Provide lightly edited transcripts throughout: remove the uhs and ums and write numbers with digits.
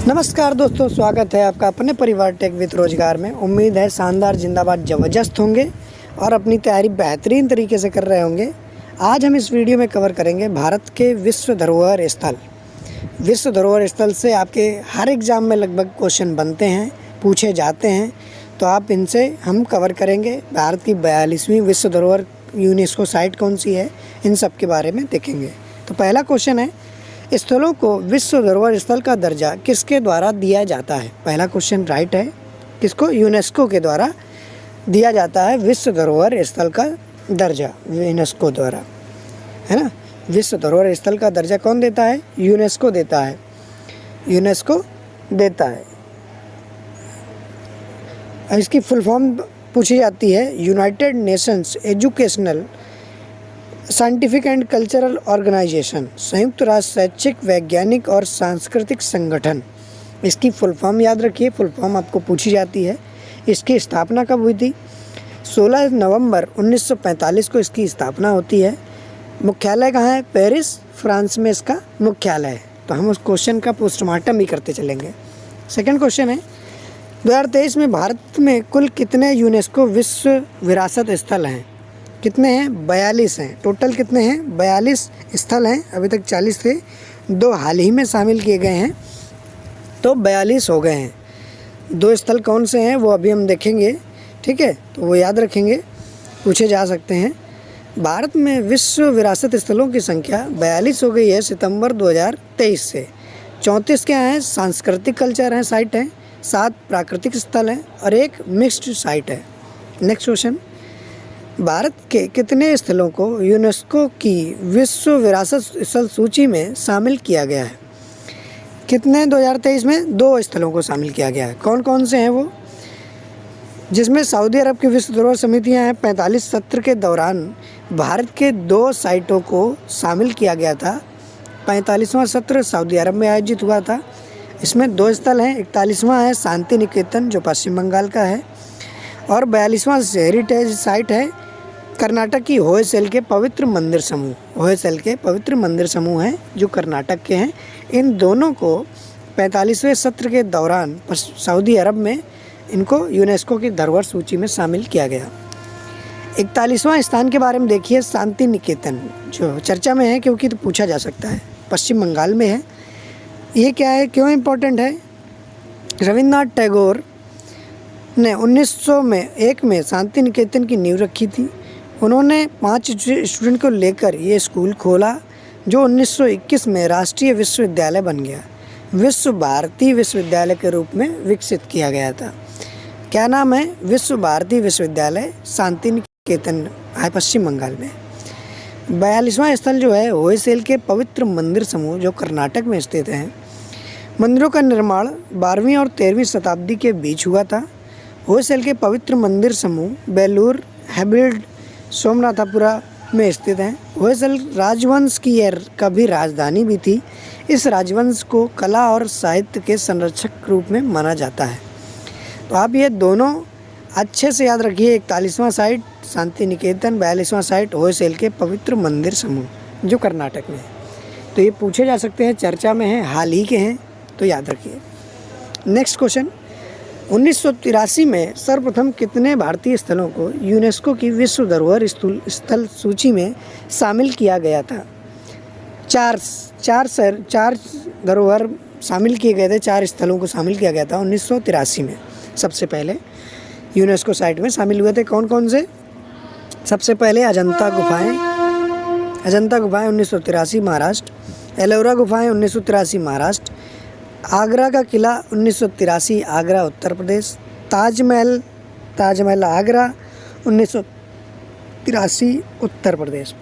नमस्कार दोस्तों, स्वागत है आपका अपने परिवार टेक विद रोजगार में। उम्मीद है शानदार, जिंदाबाद, ज़बरदस्त होंगे और अपनी तैयारी बेहतरीन तरीके से कर रहे होंगे। आज हम इस वीडियो में कवर करेंगे भारत के विश्व धरोहर स्थल। विश्व धरोहर स्थल से आपके हर एग्ज़ाम में लगभग क्वेश्चन बनते हैं, पूछे जाते हैं, तो आप इनसे हम कवर करेंगे। भारत की 42वीं विश्व धरोहर यूनेस्को साइट कौन सी है, इन सब के बारे में देखेंगे। तो पहला क्वेश्चन है, स्थलों को विश्व धरोहर स्थल का दर्जा किसके द्वारा दिया जाता है? पहला क्वेश्चन राइट है। किसको? यूनेस्को के द्वारा दिया जाता है विश्व धरोहर स्थल का दर्जा, यूनेस्को द्वारा, है ना। विश्व धरोहर स्थल का दर्जा कौन देता है? यूनेस्को देता है, यूनेस्को देता है। इसकी फुल फॉर्म पूछी जाती है United Nations Educational, Scientific and Cultural Organisation, संयुक्त राष्ट्र शैक्षिक, वैज्ञानिक और सांस्कृतिक संगठन। इसकी फुल फॉर्म याद रखिए, फुल फॉर्म आपको पूछी जाती है। इसकी स्थापना कब हुई थी? 16 नवंबर 1945 को इसकी स्थापना होती है। मुख्यालय कहाँ है? पेरिस, फ्रांस में इसका मुख्यालय है। तो हम उस क्वेश्चन का पोस्टमार्टम ही करते चलेंगे। सेकेंड क्वेश्चन है, 2023 में भारत में कुल कितने यूनेस्को विश्व विरासत स्थल हैं? कितने हैं? 42 हैं। टोटल कितने हैं? 42 स्थल हैं। अभी तक 40 थे, 2 हाल ही में शामिल किए गए हैं, तो 42 हो गए हैं। 2 स्थल कौन से हैं वो अभी हम देखेंगे, ठीक है, तो वो याद रखेंगे, पूछे जा सकते हैं। भारत में विश्व विरासत स्थलों की संख्या 42 हो गई है सितंबर 2023 से। 34 क्या हैं? सांस्कृतिक कल्चर हैं, साइट हैं, 7 प्राकृतिक स्थल हैं और 1 मिक्स्ड साइट है। नेक्स्ट क्वेश्चन, भारत के कितने स्थलों को यूनेस्को की विश्व विरासत स्थल सूची में शामिल किया गया है? कितने? 2023 में 2 स्थलों को शामिल किया गया है। कौन कौन से हैं वो? जिसमें सऊदी अरब की विश्व धरोहर समितियां हैं। 45 सत्र के दौरान भारत के 2 साइटों को शामिल किया गया था। 45वां सत्र सऊदी अरब में आयोजित हुआ था। इसमें 2 स्थल हैं। 41वां है शांति निकेतन, जो पश्चिम बंगाल का है, और 42वां हेरिटेज साइट है कर्नाटक की होयसल के पवित्र मंदिर समूह। होयसल के पवित्र मंदिर समूह हैं जो कर्नाटक के हैं। इन दोनों को 45वें सत्र के दौरान सऊदी अरब में इनको यूनेस्को की धरोहर सूची में शामिल किया गया। 41वां स्थान के बारे में देखिए, शांति निकेतन, जो चर्चा में है क्योंकि तो पूछा जा सकता है, पश्चिम बंगाल में है। ये क्या है, क्यों इम्पोर्टेंट है? रविन्द्रनाथ टैगोर ने 1901 में शांति निकेतन की नींव रखी थी। उन्होंने 5 स्टूडेंट को लेकर ये स्कूल खोला, जो 1921 में राष्ट्रीय विश्वविद्यालय बन गया। विश्व भारती विश्वविद्यालय के रूप में विकसित किया गया था। क्या नाम है? विश्व भारती विश्वविद्यालय, शांति निकेतन है पश्चिम बंगाल में। 42वां स्थल जो है होयसल के पवित्र मंदिर समूह, जो कर्नाटक में स्थित हैं। मंदिरों का निर्माण 12वीं और 13वीं शताब्दी के बीच हुआ था। होयसल के पवित्र मंदिर समूह बेलूर, हेब्रिड, सोमनाथपुरा में स्थित हैं। होयसल राजवंश की कभी राजधानी भी थी। इस राजवंश को कला और साहित्य के संरक्षक रूप में माना जाता है। तो आप ये दोनों अच्छे से याद रखिए। 41वां साइट शांति निकेतन, 42वां साइट होयसल के पवित्र मंदिर समूह, जो कर्नाटक में है। तो ये पूछे जा सकते हैं, चर्चा में है, हाल ही के हैं, तो याद रखिए। नेक्स्ट क्वेश्चन, 1983 में सर्वप्रथम कितने भारतीय स्थलों को यूनेस्को की विश्व धरोहर स्थल सूची में शामिल किया गया था? 4 धरोहर शामिल किए गए थे, 4 स्थलों को शामिल किया गया था 1983 में। सबसे पहले यूनेस्को साइट में शामिल हुए थे कौन कौन से? सबसे पहले अजंता गुफाएं 1983 महाराष्ट्र, एलोरा गुफाएं 1983 महाराष्ट्र, आगरा का किला 1983 आगरा उत्तर प्रदेश, ताजमहल आगरा 1983 उत्तर प्रदेश।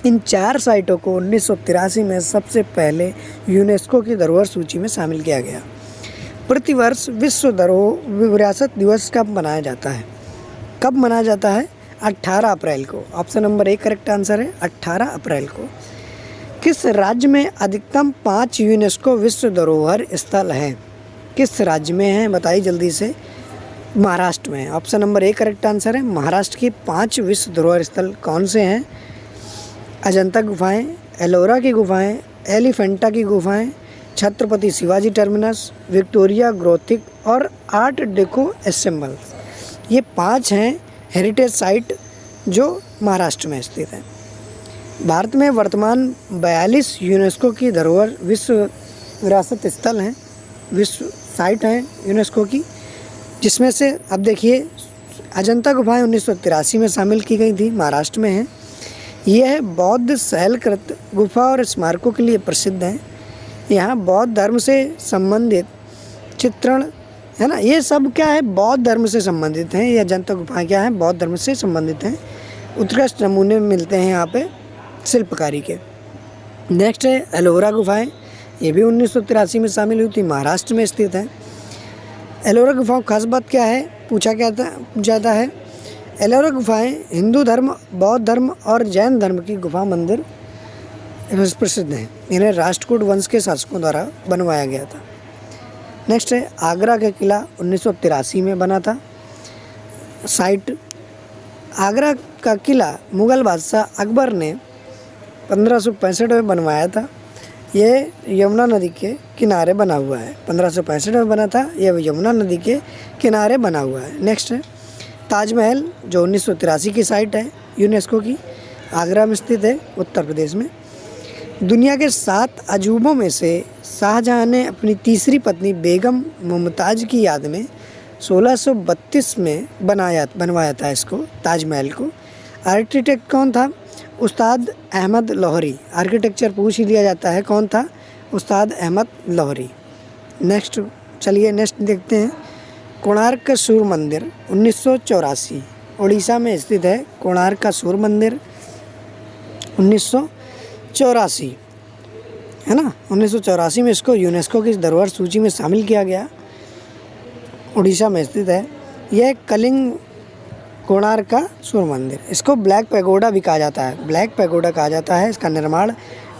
इन 4 साइटों को 1983 में सबसे पहले यूनेस्को की धरोहर सूची में शामिल किया गया। प्रतिवर्ष विश्व धरोहर विरासत दिवस कब मनाया जाता है? कब मनाया जाता है? 18 अप्रैल को। ऑप्शन नंबर 1 करेक्ट आंसर है, 18 अप्रैल को। किस राज्य में अधिकतम 5 यूनेस्को विश्व धरोहर स्थल हैं? किस राज्य में हैं बताइए जल्दी से। महाराष्ट्र में। ऑप्शन नंबर 1 करेक्ट आंसर है। महाराष्ट्र की 5 विश्व धरोहर स्थल कौन से हैं? अजंता गुफाएं, एलोरा की गुफाएं, एलिफेंटा की गुफाएं, Chhatrapati Shivaji terminus, Victoria Gothic और आर्ट डेको एसेंबल्स। ये 5 हैं हेरिटेज साइट जो महाराष्ट्र में स्थित हैं। भारत में वर्तमान 42 यूनेस्को की धरोहर विश्व विरासत स्थल हैं, विश्व साइट हैं यूनेस्को की, जिसमें से अब देखिए अजंता गुफाएं 1983 में शामिल की गई थी, महाराष्ट्र में हैं। यह बौद्ध शैलकृत गुफा और स्मारकों के लिए प्रसिद्ध हैं। यहाँ बौद्ध धर्म से संबंधित चित्रण है ना, ये सब क्या है, बौद्ध धर्म से संबंधित हैं। ये अजंता गुफाएं क्या है, बौद्ध धर्म से संबंधित हैं। उत्कृष्ट नमूने मिलते हैं यहाँ पे शिल्पकारी के। नेक्स्ट है एलोरा गुफाएं, ये भी 1983 में शामिल हुई थी, महाराष्ट्र में स्थित है। एलोरा गुफाओं खास बात क्या है, पूछा जाता है। एलोरा गुफाएं हिंदू धर्म, बौद्ध धर्म और जैन धर्म की गुफा मंदिर प्रसिद्ध हैं। इन्हें राष्ट्रकूट वंश के शासकों द्वारा बनवाया गया था। नेक्स्ट है आगरा का किला, 1983 में बना था। साइट आगरा का किला मुग़ल बादशाह अकबर ने 1565 में बनवाया था। ये यमुना नदी के किनारे बना हुआ है। 1565 में बना था, यह यमुना नदी के किनारे बना हुआ है। नेक्स्ट है ताजमहल, जो 1983 की साइट है यूनेस्को की, आगरा में स्थित है, उत्तर प्रदेश में। दुनिया के 7 अजूबों में से शाहजहाँ ने अपनी तीसरी पत्नी बेगम मुमताज़ की याद में 1632 में बनवाया था इसको, ताजमहल को। आर्किटेक्ट कौन था? उस्ताद अहमद लाहौरी। आर्किटेक्चर पूछ ही लिया जाता है, कौन था? उस्ताद अहमद लाहौरी। नेक्स्ट देखते हैं कोणार्क का सूर्य मंदिर, 1984 उड़ीसा में स्थित है। कोणार्क का सूर्य मंदिर 1984 है ना, 1984 में इसको यूनेस्को की धरोहर सूची में शामिल किया गया। उड़ीसा में स्थित है। यह कलिंग कोणार्क का सूर्य मंदिर, इसको ब्लैक पैगोडा भी कहा जाता है, ब्लैक पैगोडा कहा जाता है। इसका निर्माण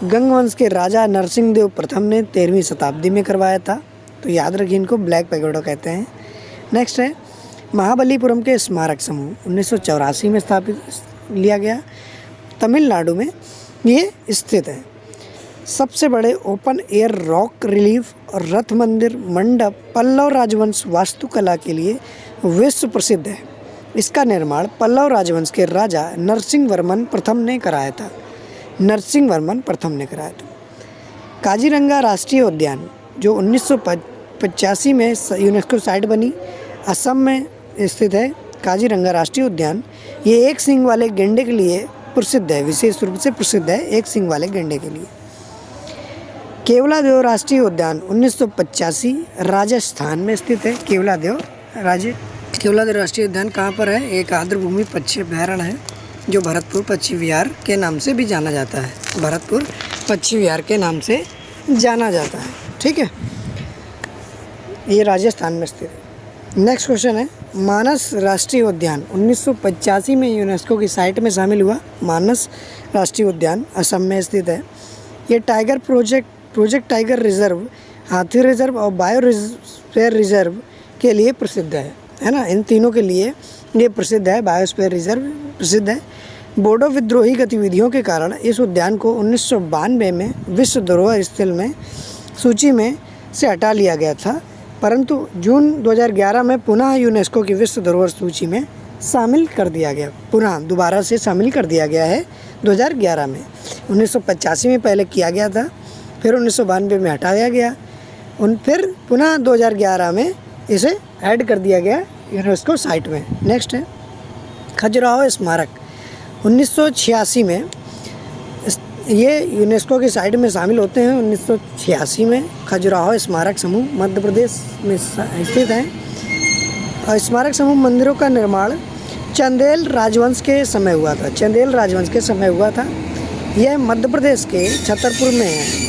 गंग वंश के राजा नरसिंह देव प्रथम ने 13वीं शताब्दी में करवाया था, तो याद रखिए इनको ब्लैक पैगोडा कहते हैं। नेक्स्ट है महाबलीपुरम के स्मारक समूह, 1984 में स्थापित लिया गया, तमिलनाडु में ये स्थित है। सबसे बड़े ओपन एयर रॉक रिलीफ और रथ मंदिर मंडप पल्लव राजवंश वास्तुकला के लिए विश्व प्रसिद्ध है। इसका निर्माण पल्लव राजवंश के राजा नरसिंह वर्मन प्रथम ने कराया था। काजीरंगा राष्ट्रीय उद्यान, जो 1985 में यूनेस्को साइट बनी, असम में स्थित है। काजीरंगा राष्ट्रीय उद्यान ये एक सींग वाले गेंडे के लिए प्रसिद्ध है, विशेष रूप से प्रसिद्ध है एक सींग वाले गेंडे के लिए। केवलादेव राष्ट्रीय उद्यान 1985 राजस्थान में स्थित है। केवलादेव राष्ट्रीय उद्यान कहाँ पर है? एक आर्द्रभूमि पक्षी अभयारण्य है, जो भरतपुर पक्षी विहार के नाम से भी जाना जाता है। भरतपुर पक्षी विहार के नाम से जाना जाता है, ठीक है। ये राजस्थान में स्थित है। नेक्स्ट क्वेश्चन है मानस राष्ट्रीय उद्यान, 1985 में यूनेस्को की साइट में शामिल हुआ। मानस राष्ट्रीय उद्यान असम में स्थित है। ये टाइगर प्रोजेक्ट टाइगर रिजर्व, हाथी रिजर्व और बायोस्फीयर रिजर्व के लिए प्रसिद्ध है ना, इन तीनों के लिए ये प्रसिद्ध है। बायोस्फीयर रिजर्व प्रसिद्ध है। बोडो विद्रोही गतिविधियों के कारण इस उद्यान को 1992 में विश्व धरोहर स्थल में सूची में से हटा लिया गया था, परंतु जून 2011 में पुनः यूनेस्को की विश्व धरोहर सूची में शामिल कर दिया गया। पुनः दोबारा से शामिल कर दिया गया है 2011 में। 1985 में पहले किया गया था, फिर 1992 में हटाया गया, फिर पुनः 2011 में इसे ऐड कर दिया गया यूनेस्को साइट में। नेक्स्ट है खजुराहो स्मारक, 1986 में ये यूनेस्को की साइट में शामिल होते हैं। 1986 में खजुराहो स्मारक समूह मध्य प्रदेश में स्थित है। और स्मारक समूह मंदिरों का निर्माण चंदेल राजवंश के समय हुआ था। यह मध्य प्रदेश के छतरपुर में है।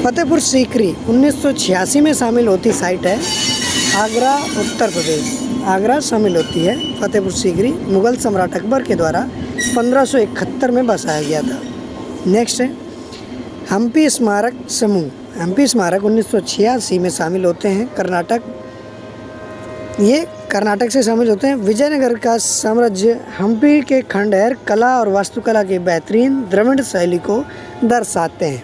फतेहपुर सीकरी 1986 में शामिल होती साइट है। आगरा उत्तर प्रदेश, आगरा शामिल होती है। फतेहपुर सीकरी मुग़ल सम्राट अकबर के द्वारा 1571 में बसाया गया था। नेक्स्ट है हम्पी स्मारक समूह। हम्पी स्मारक 1986 में शामिल होते हैं। ये कर्नाटक से शामिल होते हैं। विजयनगर का साम्राज्य हम्पी के खंडहर कला और वास्तुकला के बेहतरीन द्रविड़ शैली को दर्शाते हैं।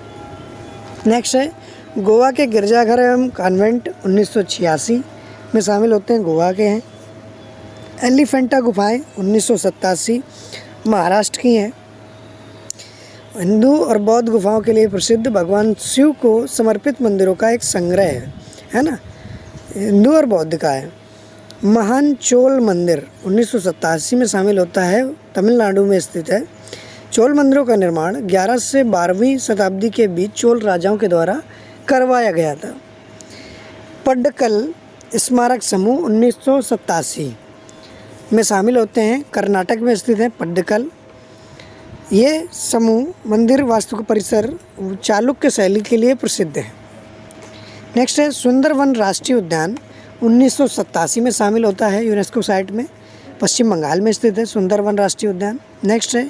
नेक्स्ट है गोवा के गिरजाघर एवं कॉन्वेंट 1986 में शामिल होते हैं, गोवा के हैं। एलिफेंटा गुफाएं 1987 महाराष्ट्र की हैं। हिंदू और बौद्ध गुफाओं के लिए प्रसिद्ध भगवान शिव को समर्पित मंदिरों का एक संग्रह है ना, हिंदू और बौद्ध का है। महान चोल मंदिर 1987 में शामिल होता है, तमिलनाडु में स्थित है। चोल मंदिरों का निर्माण 11 से 12वीं शताब्दी के बीच चोल राजाओं के द्वारा करवाया गया था। पड्डकल स्मारक समूह 1987 में शामिल होते हैं, कर्नाटक में स्थित है पड्डकल। ये समूह मंदिर वास्तु परिसर चालुक्य शैली के लिए प्रसिद्ध है। नेक्स्ट है सुंदरवन राष्ट्रीय उद्यान 1987 में शामिल होता है यूनेस्को साइट में, पश्चिम बंगाल में स्थित है सुंदरवन राष्ट्रीय उद्यान। नेक्स्ट है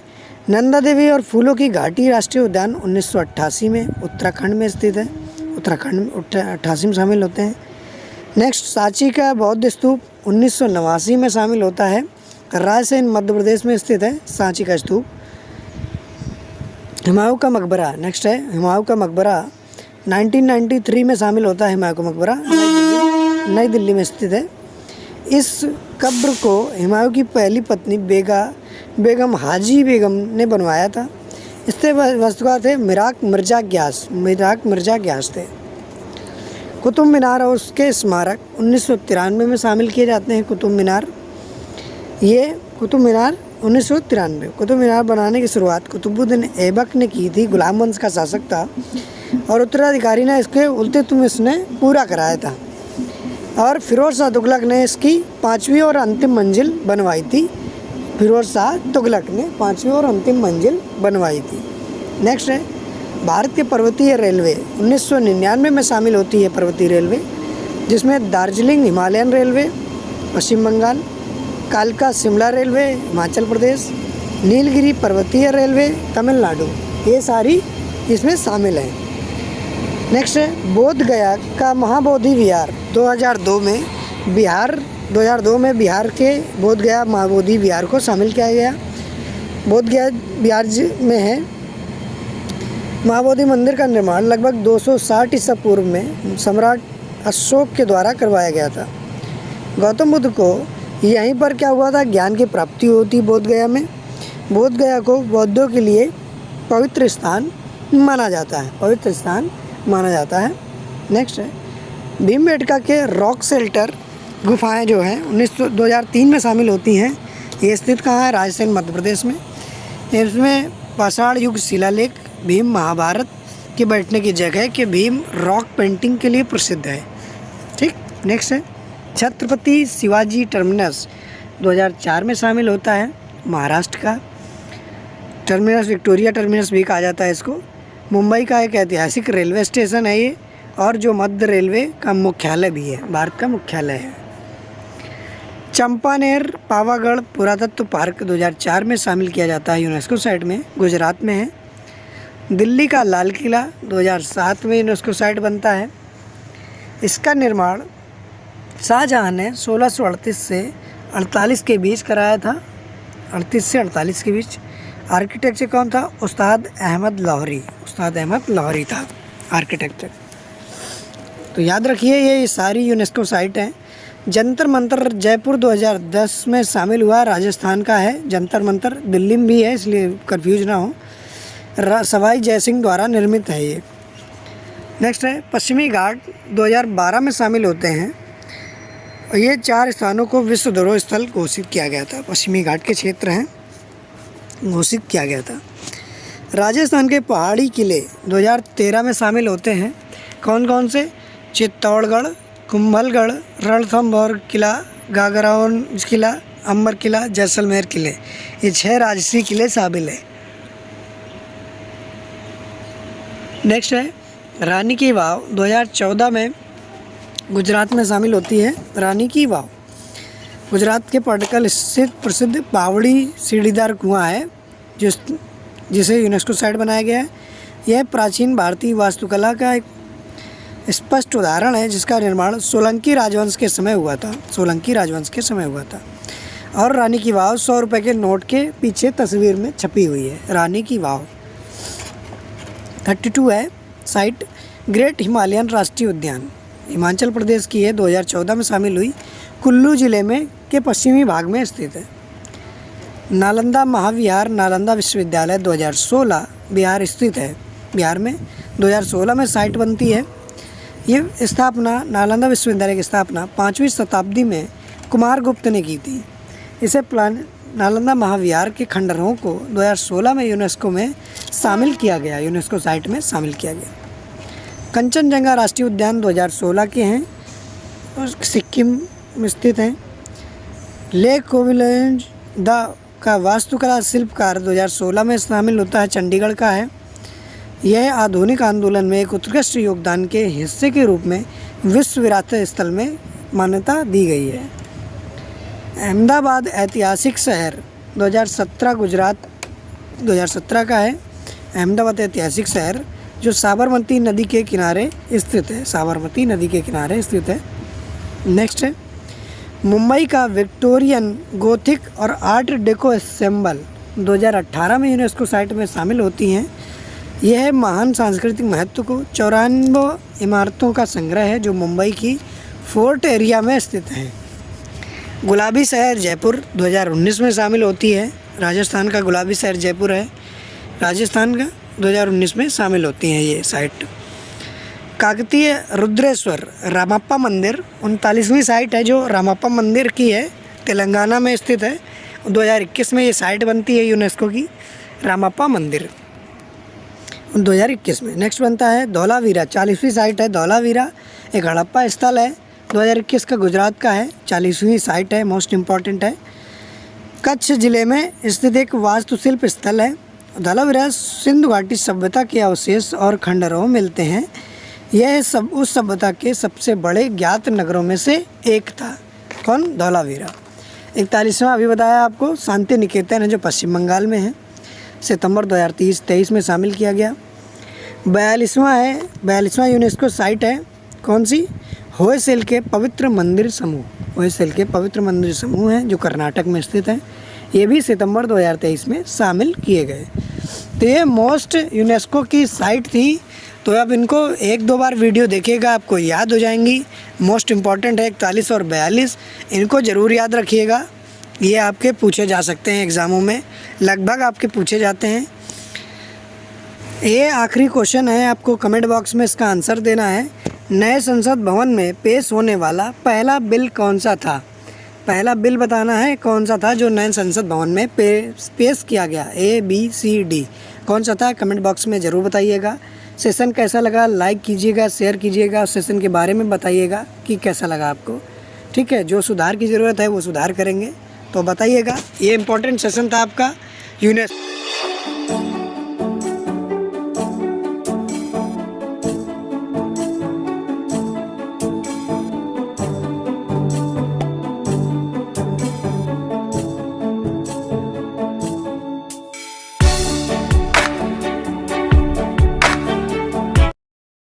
नंदा देवी और फूलों की घाटी राष्ट्रीय उद्यान 1988 में उत्तराखंड में स्थित है, उत्तराखंड में 88 में शामिल होते हैं। नेक्स्ट सांची का बौद्ध स्तूप 1989 में शामिल होता है, रायसेन मध्य प्रदेश में स्थित है सांची का स्तूप। हुमायूं का मकबरा, नेक्स्ट है हुमायूं का मकबरा 1993 में शामिल होता है, हुमायूं का मकबरा नई दिल्ली में स्थित है। इस कब्र को हुमायूं की पहली पत्नी बेगम हाजी बेगम ने बनवाया था। इसके वास्तुकार थे मिराक मिर्जा ग्यास थे। कुतुब मीनार और उसके स्मारक 1993 में शामिल किए जाते हैं। कुतुब मीनार 1993 कुतुब मीनार बनाने की शुरुआत कुतुबुद्दीन ऐबक ने की थी, गुलाम वंश का शासक था और उत्तराधिकारी ने इसके इल्तुतमिश ने पूरा कराया था और फिरोज शाह तुगलक ने इसकी 5वीं और अंतिम मंजिल बनवाई थी। फिरोज शाह तुगलक ने 5वीं और अंतिम मंजिल बनवाई थी। नेक्स्ट है भारत के पर्वतीय रेलवे 1999 में शामिल होती है पर्वतीय रेलवे, जिसमें दार्जिलिंग हिमालयन रेलवे पश्चिम बंगाल, कालका शिमला रेलवे हिमाचल प्रदेश, नीलगिरी पर्वतीय रेलवे तमिलनाडु, ये सारी इसमें शामिल हैं। नेक्स्ट है बोध गया का महाबोधि विहार 2002 में बिहार के बोध गया महाबोधि विहार को शामिल किया गया। बोध गया बिहार में है। महाबोधि मंदिर का निर्माण लगभग 260 ईसा पूर्व में सम्राट अशोक के द्वारा करवाया गया था। गौतम बुद्ध को यहीं पर क्या हुआ था, ज्ञान की प्राप्ति होती बोध गया में। बोध गया को बौद्धों के लिए पवित्र स्थान माना जाता है। नेक्स्ट है भीमबेटका के रॉक शेल्टर गुफाएं जो हैं 2003 में शामिल होती हैं। ये स्थित कहाँ है, रायसेन मध्य प्रदेश में। इसमें पाषाण युग शिलालेख, भीम महाभारत के बैठने की जगह के भीम रॉक पेंटिंग के लिए प्रसिद्ध है। ठीक, नेक्स्ट है छत्रपति शिवाजी टर्मिनस 2004 में शामिल होता है, महाराष्ट्र का टर्मिनस, विक्टोरिया टर्मिनस भी कहा जाता है इसको। मुंबई का एक ऐतिहासिक रेलवे स्टेशन है ये, और जो मध्य रेलवे का मुख्यालय भी है, भारत का मुख्यालय है। चंपानेर पावागढ़ पुरातत्व पार्क 2004 में शामिल किया जाता है यूनेस्को साइट में, गुजरात में है। दिल्ली का लाल किला 2007 में यूनेस्को साइट बनता है। इसका निर्माण शाहजहाँ ने 1638 से 48 के बीच कराया था, 38 से 48 के बीच। आर्किटेक्चर कौन था, उस्ताद अहमद लाहौरी था आर्किटेक्चर। तो याद रखिए ये सारी यूनेस्को साइट हैं। जंतर मंतर जयपुर 2010 में शामिल हुआ, राजस्थान का है। जंतर मंतर दिल्ली में भी है, इसलिए कंफ्यूज ना हो। सवाई जयसिंह द्वारा निर्मित है ये। नेक्स्ट है पश्चिमी घाट 2012 में शामिल होते हैं। और ये 4 स्थानों को विश्व धरोहर स्थल घोषित किया गया था, पश्चिमी घाट के क्षेत्र हैं, घोषित किया गया था। राजस्थान के पहाड़ी किले 2013 में शामिल होते हैं। कौन कौन से, चित्तौड़गढ़, कुंभलगढ़, रणथंभौर किला, गागराओन किला, अंबर किला, जैसलमेर किले, ये 6 राजसी किले शामिल हैं। नेक्स्ट है रानी की वाव 2014 में गुजरात में शामिल होती है। रानी की वाव गुजरात के पटकल स्थित प्रसिद्ध बावड़ी सीढ़ीदार कुआं है, जिसे यूनेस्को साइट बनाया गया है। यह प्राचीन भारतीय वास्तुकला का एक स्पष्ट उदाहरण है, जिसका निर्माण सोलंकी राजवंश के समय हुआ था। और रानी की वाव 100 रुपये के नोट के पीछे तस्वीर में छपी हुई है। रानी की वाव 32 है साइट। ग्रेट हिमालयन राष्ट्रीय उद्यान हिमाचल प्रदेश की है, 2014 में शामिल हुई, कुल्लू जिले में के पश्चिमी भाग में स्थित है। नालंदा महाविहार नालंदा विश्वविद्यालय 2016 बिहार स्थित है। बिहार में 2016 में साइट बनती है। ये स्थापना नालंदा विश्वविद्यालय की स्थापना 5वीं शताब्दी में कुमारगुप्त ने की थी। इसे नालंदा महाविहार के खंडहरों को 2016 में यूनेस्को में शामिल किया गया, यूनेस्को साइट में शामिल किया गया। कंचनजंगा राष्ट्रीय उद्यान 2016 के हैं और सिक्किम में स्थित हैं। लेक कोविलेंज का वास्तुकला शिल्पकार 2016 में शामिल होता है, चंडीगढ़ का है। यह आधुनिक आंदोलन में एक उत्कृष्ट योगदान के हिस्से के रूप में विश्व विरासत स्थल में मान्यता दी गई है। अहमदाबाद ऐतिहासिक शहर 2017 गुजरात 2017 का है। अहमदाबाद ऐतिहासिक शहर जो साबरमती नदी के किनारे स्थित है, साबरमती नदी के किनारे स्थित है। नेक्स्ट है मुंबई का विक्टोरियन गोथिक और आर्ट डेको एसेंबल 2018 में यूनेस्को साइट में शामिल होती हैं। यह महान सांस्कृतिक महत्व को 94 इमारतों का संग्रह है जो मुंबई की फोर्ट एरिया में स्थित है। गुलाबी शहर जयपुर 2019 में शामिल होती है। राजस्थान का गुलाबी शहर जयपुर है, राजस्थान का 2019 में शामिल होती हैं ये साइट। काकतीय रुद्रेश्वर रामप्पा मंदिर 39वीं साइट है जो रामप्पा मंदिर की है, तेलंगाना में स्थित है। 2021 में ये साइट बनती है यूनेस्को की, रामप्पा मंदिर 2021 में। नेक्स्ट बनता है धौलावीरा, 40वीं साइट है धौलावीरा, एक हड़प्पा स्थल है, 2021 का गुजरात का है, 40वीं साइट है, मोस्ट इम्पॉर्टेंट है। कच्छ जिले में स्थित एक वास्तुशिल्प स्थल है। धौलावीरा सिंधु घाटी सभ्यता के अवशेष और खंडहरों मिलते हैं। यह सब उस सभ्यता के सबसे बड़े ज्ञात नगरों में से एक था। कौन? धौलावीरा। 41वां अभी बताया आपको शांति निकेतन है जो पश्चिम बंगाल में है, सितंबर 2023 में शामिल किया गया। 42वां यूनेस्को साइट है, कौन सी? होयसेल के पवित्र मंदिर समूह, होयसेल के पवित्र मंदिर समूह हैं जो कर्नाटक में स्थित है। ये भी सितंबर 2023 में शामिल किए गए। तो ये मोस्ट यूनेस्को की साइट थी। तो अब इनको 1-2 बार वीडियो देखिएगा, आपको याद हो जाएंगी। मोस्ट इम्पॉर्टेंट है 41 और 42, इनको ज़रूर याद रखिएगा। ये आपके पूछे जा सकते हैं एग्ज़ामों में, लगभग आपके पूछे जाते हैं। ये आखिरी क्वेश्चन है, आपको कमेंट बॉक्स में इसका आंसर देना है। नए संसद भवन में पेश होने वाला पहला बिल कौन सा था? पहला बिल बताना है कौन सा था जो नए संसद भवन में पेश किया गया। ABCD कौन सा था? कमेंट बॉक्स में ज़रूर बताइएगा। सेशन कैसा लगा लाइक कीजिएगा, शेयर कीजिएगा, सेशन के बारे में बताइएगा कि कैसा लगा आपको। ठीक है, जो सुधार की ज़रूरत है वो सुधार करेंगे तो बताइएगा। ये इंपॉर्टेंट सेशन था आपका यूनेस्को